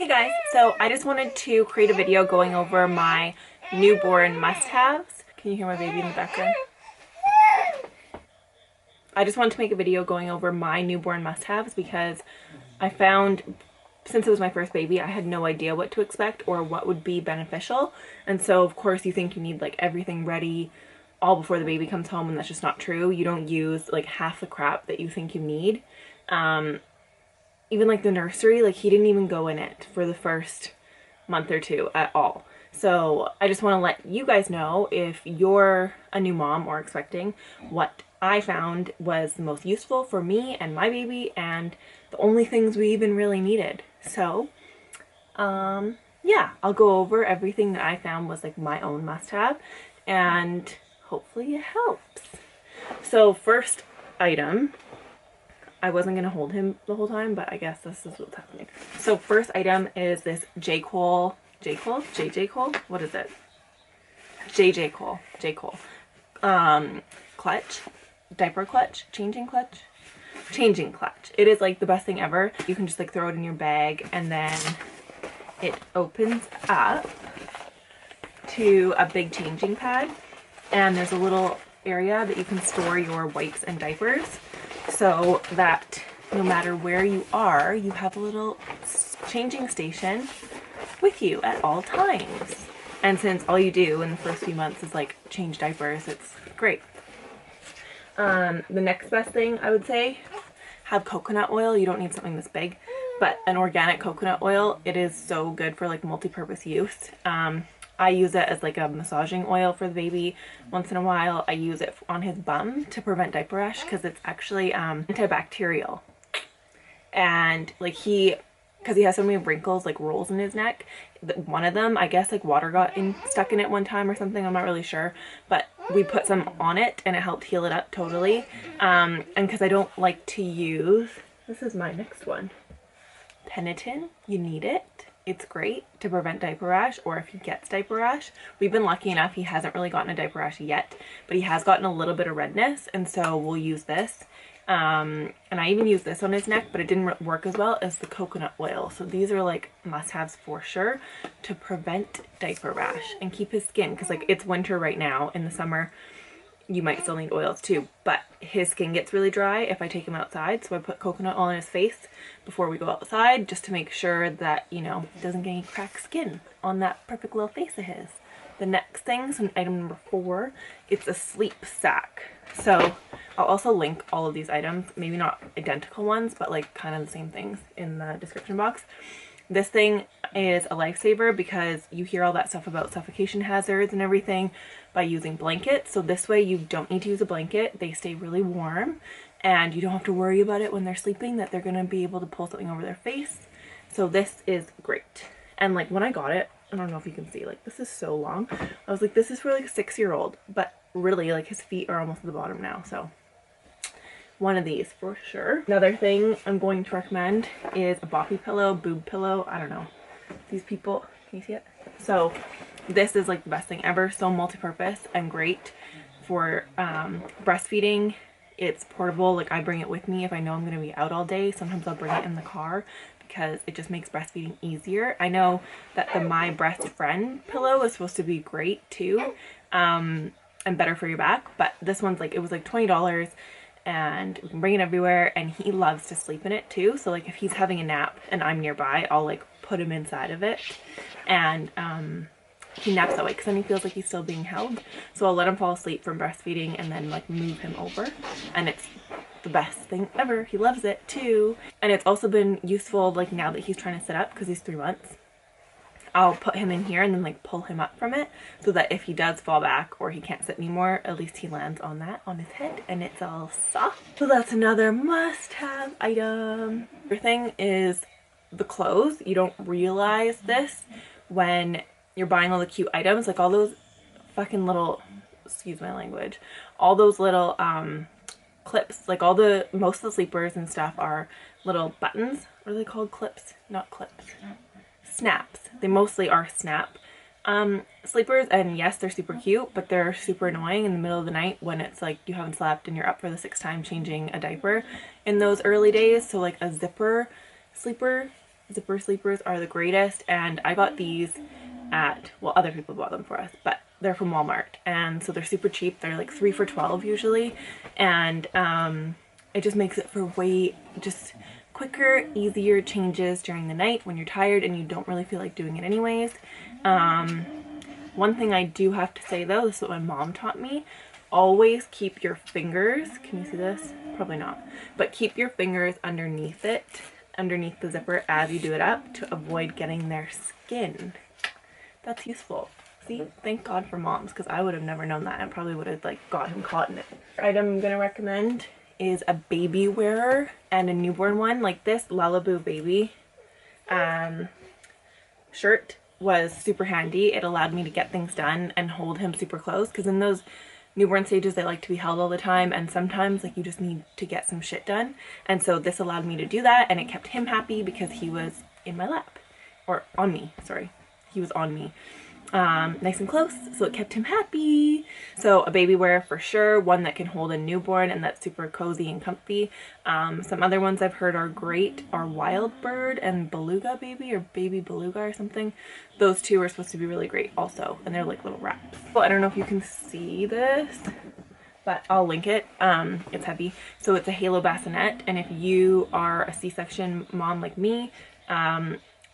Hey guys, so I just wanted to create a video going over my newborn must-haves. Can you hear my baby in the background? I just wanted to make a video going over my newborn must-haves because I found, since it was my first baby, I had no idea what to expect or what would be beneficial. And so of course you think you need like everything ready all before the baby comes home, and that's just not true. You don't use like half the crap that you think you need. Even like the nursery, like he didn't even go in it for the first month or two at all. So I just want to let you guys know, if you're a new mom or expecting, what I found was the most useful for me and my baby, and the only things we even really needed. So yeah, I'll go over everything that I found was like my own must-have, and hopefully it helps. So first item, I wasn't going to hold him the whole time, but I guess this is what's happening. So first item is this J. Cole, what is it? J. Cole, clutch, diaper clutch, changing clutch. It is like the best thing ever. You can just like throw it in your bag, and then it opens up to a big changing pad, and there's a little area that you can store your wipes and diapers, so that no matter where you are, you have a little changing station with you at all times. And since all you do in the first few months is like change diapers, it's great. The next best thing I would say, have coconut oil. You don't need something this big, but an organic coconut oil. It is so good for like multi-purpose use. I use it as like a massaging oil for the baby. Once in a while I use it on his bum to prevent diaper rash, because it's actually antibacterial. And like because he has so many wrinkles, like rolls in his neck, one of them, I guess like water got stuck in it one time or something, I'm not really sure, but we put some on it and it helped heal it up totally. And because I don't like to use, this is my next one, Penaten. You need it. It's great to prevent diaper rash, or if he gets diaper rash. We've been lucky enough he hasn't really gotten a diaper rash yet, but he has gotten a little bit of redness, and so we'll use this. And I even used this on his neck, but it didn't work as well as the coconut oil. So these are like must-haves for sure to prevent diaper rash and keep his skin, because like it's winter right now. In the summer you might still need oils too, but his skin gets really dry if I take him outside, so I put coconut oil on his face before we go outside, just to make sure that, you know, he doesn't get any cracked skin on that perfect little face of his. The next thing, so item number 4, it's a sleep sack. So I'll also link all of these items, maybe not identical ones, but like kind of the same things, in the description box. This thing is a lifesaver because you hear all that stuff about suffocation hazards and everything by using blankets. So this way you don't need to use a blanket. They stay really warm, and you don't have to worry about it when they're sleeping, that they're going to be able to pull something over their face. So this is great. And like when I got it, I don't know if you can see, like this is so long. I was like, this is for like a 6-year-old, but really like his feet are almost at the bottom now. So one of these for sure. Another thing I'm going to recommend is a Boppy pillow, boob pillow. I don't know. These people, can you see it? So this is like the best thing ever. So multi-purpose and great for breastfeeding. It's portable. Like I bring it with me if I know I'm going to be out all day. Sometimes I'll bring it in the car because it just makes breastfeeding easier. I know that the My Breast Friend pillow is supposed to be great too, and better for your back, but this one's like, it was like $20, and we can bring it everywhere, and he loves to sleep in it too. So like if he's having a nap and I'm nearby, I'll like put him inside of it, and he naps that way because then he feels like he's still being held. So I'll let him fall asleep from breastfeeding and then like move him over, and it's the best thing ever. He loves it too. And it's also been useful like now that he's trying to sit up, because he's 3 months. I'll put him in here and then like pull him up from it, so that if he does fall back or he can't sit anymore, at least he lands on that, on his head, and it's all soft. So that's another must-have item. The thing is the clothes. You don't realize this when you're buying all the cute items, like all those fucking little, excuse my language, all those little clips, like most of the sleepers and stuff are little buttons. What are they called? Clips? Not clips. Snaps. They mostly are snap sleepers, and yes, they're super cute, but they're super annoying in the middle of the night when it's like you haven't slept and you're up for the 6th time changing a diaper in those early days. So like a zipper sleeper zipper sleepers are the greatest, and I got these at, well, other people bought them for us, but they're from Walmart, and so they're super cheap. They're like 3 for $12 usually, and it just makes it for way just quicker, easier changes during the night when you're tired and you don't really feel like doing it anyways. One thing I do have to say though, this is what my mom taught me: always keep your fingers, can you see this? Probably not, but keep your fingers underneath it, underneath the zipper as you do it up, to avoid getting their skin. That's useful. See, thank God for moms, because I would have never known that and probably would have like got him caught in it. The item I'm gonna recommend is a baby wearer and a newborn one. Like this Lullaby baby shirt was super handy. It allowed me to get things done and hold him super close, because in those newborn stages they like to be held all the time, and sometimes like you just need to get some shit done, and so this allowed me to do that, and it kept him happy because he was in my lap, or on me, sorry, he was on me, nice and close, so it kept him happy. So a baby wear for sure, one that can hold a newborn and that's super cozy and comfy. Some other ones I've heard are great are Wild Bird and Beluga Baby, or Baby Beluga or something. Those two are supposed to be really great also, and they're like little wraps. Well, I don't know if you can see this, but I'll link it. It's heavy. So it's a halo bassinet, and if you are a C-section mom like me,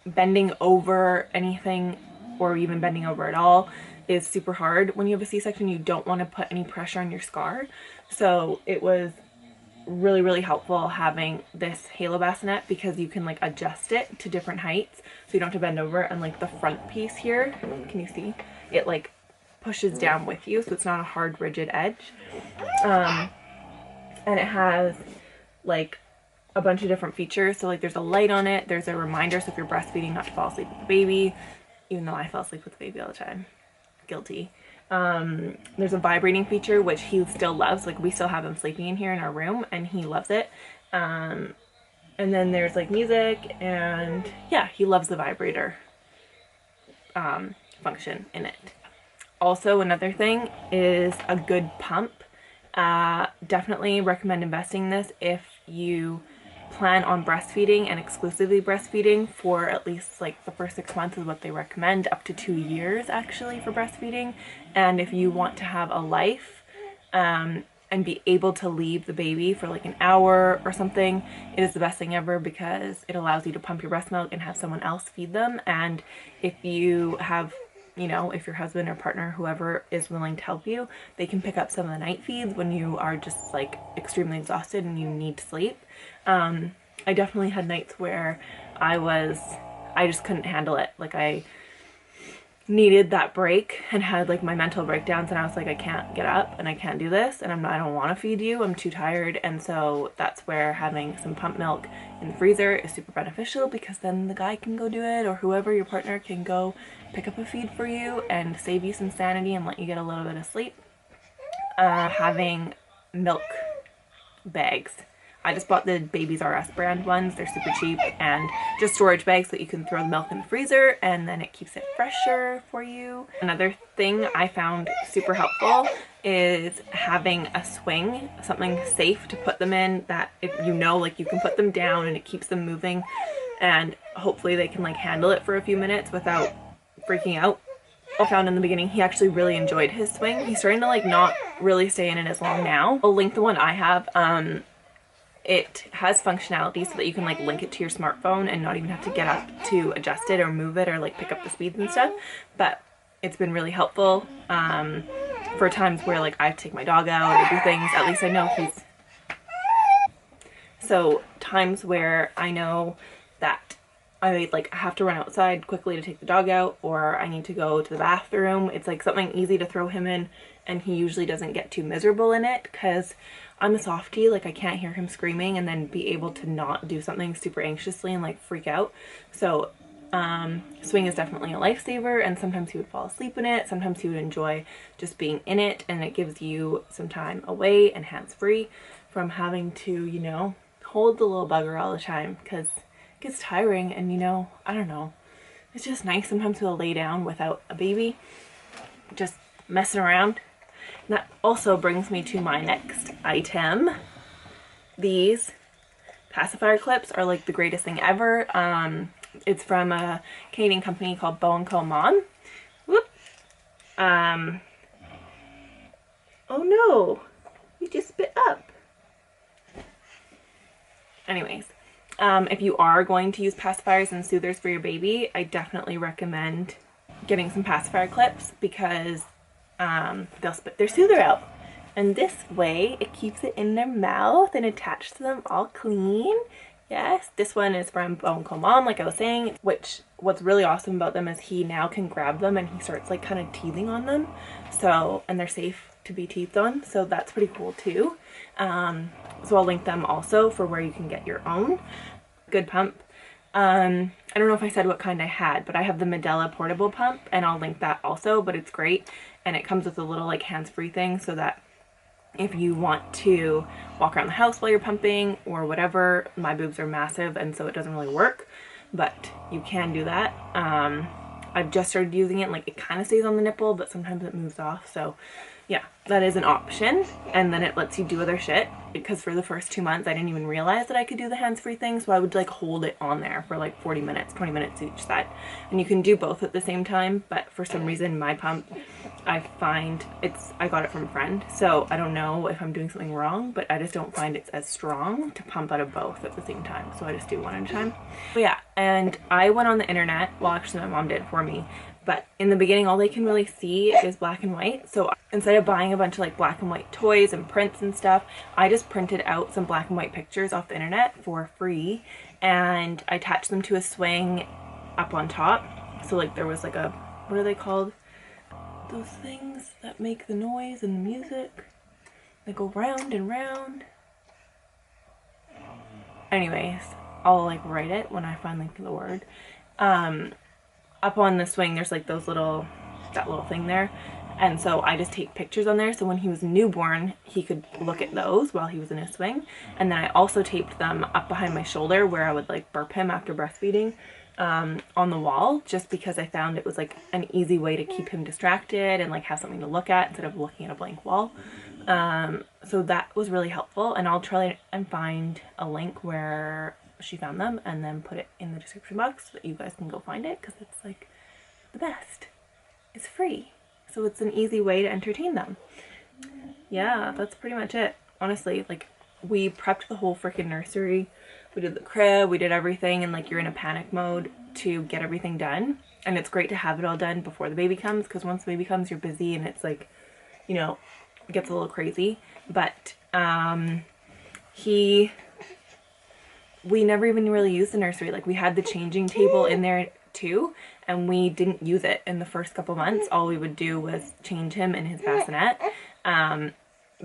bending over anything, or even bending over at all, is super hard. When you have a C-section, you don't want to put any pressure on your scar. So it was really, really helpful having this halo bassinet, because you can like adjust it to different heights, so you don't have to bend over, and like the front piece here, can you see? It like pushes down with you, so it's not a hard, rigid edge. And it has like a bunch of different features. So like there's a light on it, there's a reminder, so if you're breastfeeding, not to fall asleep with the baby, even though I fell asleep with the baby all the time. Guilty. There's a vibrating feature, which he still loves. Like we still have him sleeping in here in our room and he loves it. And then there's like music, and yeah, he loves the vibrator function in it. Also, another thing is a good pump. Definitely recommend investing in this if you plan on breastfeeding and exclusively breastfeeding for at least like the first 6 months is what they recommend, up to 2 years actually for breastfeeding. And if you want to have a life and be able to leave the baby for like an hour or something, it is the best thing ever, because it allows you to pump your breast milk and have someone else feed them. And if you have, you know, if your husband or partner, whoever is willing to help you, they can pick up some of the night feeds when you are just like extremely exhausted and you need to sleep. I definitely had nights where I just couldn't handle it. Like I needed that break and had like my mental breakdowns, and I was like, I can't get up and I can't do this, and I don't want to feed you, I'm too tired. And so that's where having some pump milk in the freezer is super beneficial, because then the guy can go do it, or whoever, your partner, can go pick up a feed for you and save you some sanity and let you get a little bit of sleep. Having milk bags. I just bought the Babies R Us brand ones. They're super cheap, and just storage bags so that you can throw the milk in the freezer and then it keeps it fresher for you. Another thing I found super helpful is having a swing, something safe to put them in, that if you know, like you can put them down and it keeps them moving, and hopefully they can like handle it for a few minutes without freaking out. I found in the beginning he actually really enjoyed his swing. He's starting to like not really stay in it as long now. I'll link the one I have. It has functionality so that you can like link it to your smartphone and not even have to get up to adjust it or move it or like pick up the speeds and stuff. But it's been really helpful for times where like I have to take my dog out or do things. At least I know he's... So times where I know that I like have to run outside quickly to take the dog out, or I need to go to the bathroom, it's like something easy to throw him in, and he usually doesn't get too miserable in it, because I'm a softie, like I can't hear him screaming and then be able to not do something super anxiously and like freak out. So swing is definitely a lifesaver, and sometimes he would fall asleep in it, sometimes he would enjoy just being in it, and it gives you some time away and hands-free from having to, you know, hold the little bugger all the time, because it gets tiring. And you know, I don't know, it's just nice sometimes to lay down without a baby just messing around. And that also brings me to my next item. These pacifier clips are like the greatest thing ever. It's from a Canadian company called Bo & Co. Mom. Whoop. Oh no, you just spit up. Anyways, if you are going to use pacifiers and soothers for your baby, I definitely recommend getting some pacifier clips because they'll spit their soother out. And this way, it keeps it in their mouth and attached to them all clean. Yes, this one is from Bo & Co. Mom, like I was saying, which what's really awesome about them is he now can grab them and he starts like kind of teething on them. So, and they're safe to be teethed on, so that's pretty cool too. So I'll link them also for where you can get your own. Good pump. I don't know if I said what kind I had, but I have the Medela portable pump and I'll link that also, but it's great. And it comes with a little like hands-free thing so that if you want to walk around the house while you're pumping or whatever, my boobs are massive and so it doesn't really work, but you can do that. I've just started using it, like it kind of stays on the nipple, but sometimes it moves off. So yeah, that is an option. And then it lets you do other shit, because for the first 2 months I didn't even realize that I could do the hands-free thing, so I would like hold it on there for like 40 minutes, 20 minutes each side. And you can do both at the same time, but for some reason my pump, I find I got it from a friend, so I don't know if I'm doing something wrong, but I just don't find it's as strong to pump out of both at the same time, so I just do one at a time. But yeah, and I went on the internet, well actually my mom did for me, but in the beginning all they can really see is black and white. So instead of buying a bunch of like black and white toys and prints and stuff, I just printed out some black and white pictures off the internet for free and I attached them to a swing up on top. So like there was like a, what are they called? Those things that make the noise and the music. They go round and round. Anyways, I'll like write it when I finally get the word. Up on the swing there's like those little, that little thing there, and so I just take pictures on there so when he was newborn he could look at those while he was in his swing. And then I also taped them up behind my shoulder where I would like burp him after breastfeeding, on the wall, just because I found it was like an easy way to keep him distracted and like have something to look at instead of looking at a blank wall. So that was really helpful, and I'll try and find a link where she found them and then put it in the description box so that you guys can go find it, because it's like the best. It's free, so it's an easy way to entertain them. Yeah, that's pretty much it. Honestly, like we prepped the whole freaking nursery. We did the crib, we did everything, and like you're in a panic mode to get everything done. And it's great to have it all done before the baby comes, because once the baby comes you're busy and it's like, you know, it gets a little crazy. But we never even really used the nursery. Like we had the changing table in there too, and we didn't use it in the first couple months. All we would do was change him in his bassinet,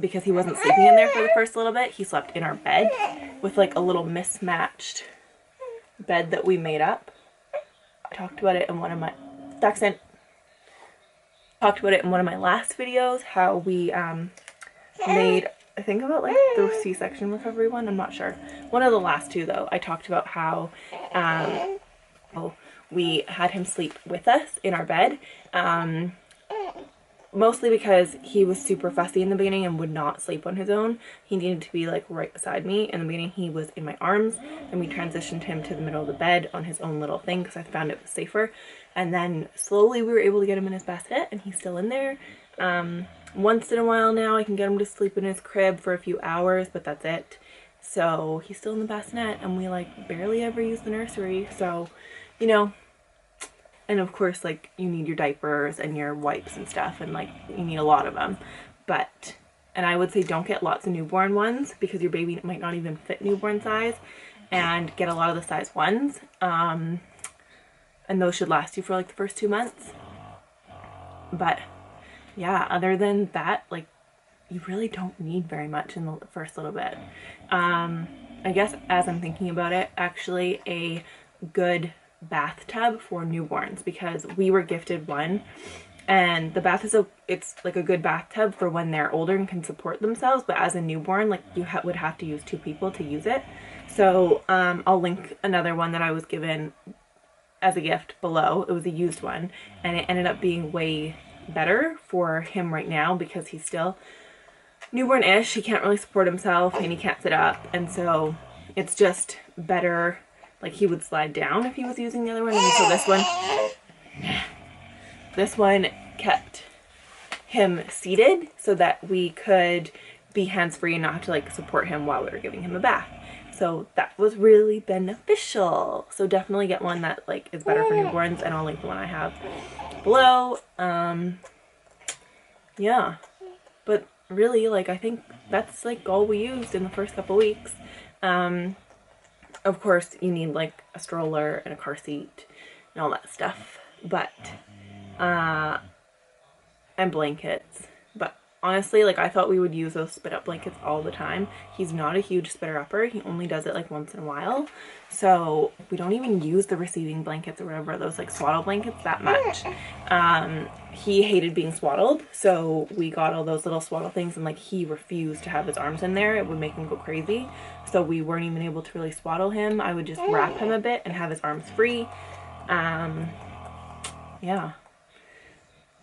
because he wasn't sleeping in there for the first little bit. He slept in our bed with like a little mismatched bed that we made up. I talked about it in one of my last videos, how we made, I think about like the C-section recovery one, I'm not sure. One of the last two though, I talked about how we had him sleep with us in our bed, mostly because he was super fussy in the beginning and would not sleep on his own. He needed to be like right beside me. In the beginning he was in my arms, and we transitioned him to the middle of the bed on his own little thing because I found it was safer. And then slowly we were able to get him in his bassinet, and he's still in there. Once in a while now I can get him to sleep in his crib for a few hours, but that's it. So he's still in the bassinet, and we like barely ever use the nursery, so you know. And of course like you need your diapers and your wipes and stuff, and like you need a lot of them. But, and I would say don't get lots of newborn ones because your baby might not even fit newborn size, and get a lot of the size ones, and those should last you for like the first 2 months. But yeah, other than that, like you really don't need very much in the first little bit. I guess as I'm thinking about it, actually a good bathtub for newborns, because we were gifted one, and the bath is it's like a good bathtub for when they're older and can support themselves, but as a newborn like you would have to use 2 people to use it. So I'll link another one that I was given as a gift below. It was a used one, and it ended up being way better for him right now because he's still newborn-ish. He can't really support himself and he can't sit up, and so it's just better like he would slide down if he was using the other one. And so this one kept him seated so that we could be hands-free and not have to like support him while we were giving him a bath. So that was really beneficial. So definitely get one that like is better for newborns, and I'll link the one I have below. Yeah, but really, like, I think that's like all we used in the first couple weeks. Of course you need like a stroller and a car seat and all that stuff, but and blankets. But honestly, like, I thought we would use those spit up blankets all the time. He's not a huge spitter upper. He only does it like once in a while. So we don't even use the receiving blankets or whatever, those like swaddle blankets, that much. He hated being swaddled, so we got all those little swaddle things, and like he refused to have his arms in there. It would make him go crazy. So we weren't even able to really swaddle him. I would just wrap him a bit and have his arms free. Yeah.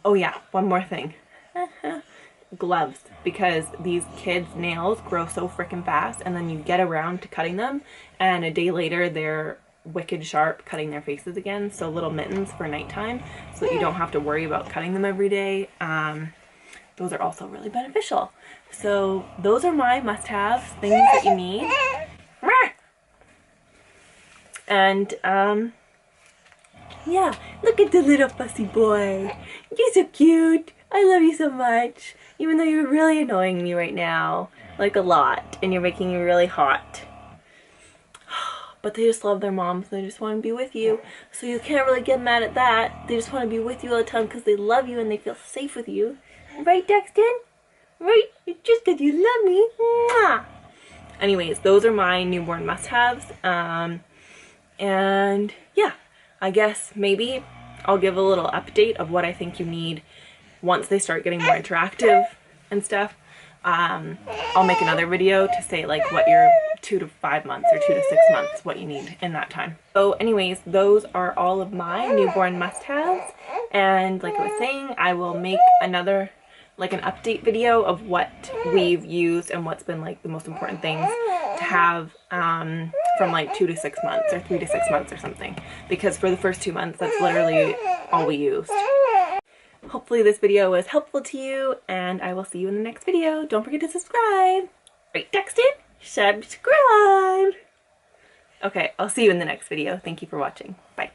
Oh yeah, one more thing. Gloves, because these kids' nails grow so freaking fast, and then you get around to cutting them and a day later they're wicked sharp, cutting their faces again. So little mittens for nighttime so that you don't have to worry about cutting them every day. Those are also really beneficial. So those are my must-haves, things that you need. And yeah, look at the little fussy boy. You're so cute. I love you so much. Even though you're really annoying me right now, like a lot, and you're making me really hot. But they just love their moms, and they just want to be with you. So you can't really get mad at that. They just want to be with you all the time because they love you and they feel safe with you. Right, Dexton? Right? It's just because you love me. Mwah! Anyways, those are my newborn must-haves. And yeah, I guess maybe I'll give a little update of what I think you need once they start getting more interactive and stuff. I'll make another video to say like what your 2 to 5 months or 2 to 6 months, what you need in that time. So anyways, those are all of my newborn must-haves, and like I was saying, I will make another like an update video of what we've used and what's been like the most important things to have from like 2 to 6 months or 3 to 6 months or something, because for the first 2 months that's literally all we used. Hopefully this video was helpful to you, and I will see you in the next video. Don't forget to subscribe. Right, Dexton? Subscribe! Okay, I'll see you in the next video. Thank you for watching. Bye.